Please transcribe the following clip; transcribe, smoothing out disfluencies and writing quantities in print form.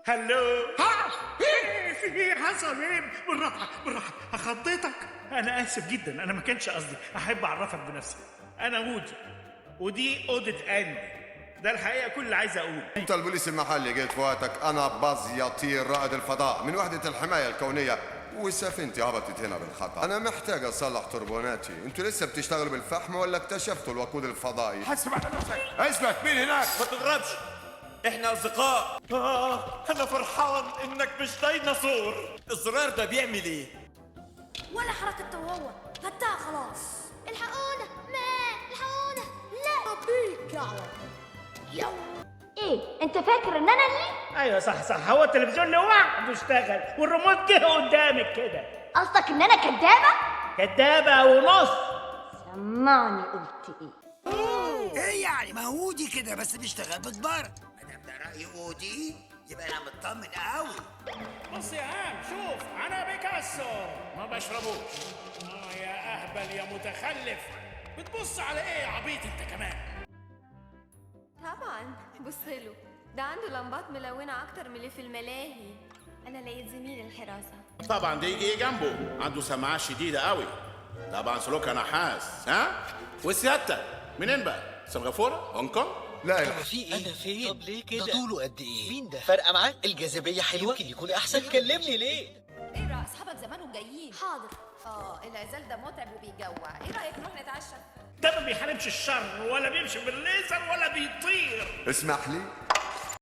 هلو. ها في ايه حصل؟ ايه؟ بالراحه بالراحه، خضيتك. انا اسف جدا، انا ما كانش قصدي. احب اعرفك بنفسي، انا وودي ودي اوضه اني. ده الحقيقه كل اللي عايز اقوله. انت البوليس المحلي قلت فواتك. انا باز يطير رائد الفضاء من وحده الحمايه الكونيه، وسفينتي هبطت هنا بالخطا. انا محتاج اصلح تربوناتي. انتوا لسه بتشتغلوا بالفحم ولا اكتشفتوا الوقود الفضائي؟ حسب على نفسك. اثبت مين هناك. ما تضربش، احنا اصدقاء. انا فرحان انك مش ديناصور. الزرار ده بيعمل ايه؟ ولا حركته هو، غتاها خلاص. الحقونا، ما الحقونا، لا بيك يا ايه انت فاكر ان انا اللي ايوه صح صح، هو التلفزيون لوحده اشتغل والريموت جه قدامك كده. قصدك ان انا كدابه؟ كدابه ونص. سمعني قلت ايه؟ ايه يعني؟ ما هو ودي كده بس بيشتغل بتبار. ما دام ده رأي ودي يبقى انا مطمن قوي. بص يا عم، شوف انا بيكاسو ما بشربوش. يا اهبل يا متخلف، بتبص على ايه يا عبيط انت كمان؟ طبعا بصله، ده عنده لمبات ملونة أكتر من اللي في الملاهي. أنا لقيت زميل الحراسة. طبعا ده يجي جنبه عنده سماعات شديده قوي، طبعا سلوكها نحاس. ها وسيادتك منين بقى؟ سنغافوره؟ هونج كونج؟ لا في ايه؟ انا فين؟ طب ليه كده؟ ده طوله قد ايه؟ مين ده؟ فارقه معاك؟ الجاذبيه حلوه، يمكن يكون احسن. كلمني ليه؟ إيه رأي أصحابك زمانهم جايين؟ حاضر. العزال ده متعب وبيجوع، إيه رأيك نروح نتعشى؟ ده ما بيحاربش الشر ولا بيمشي بالليزر ولا بيطير. اسمح لي،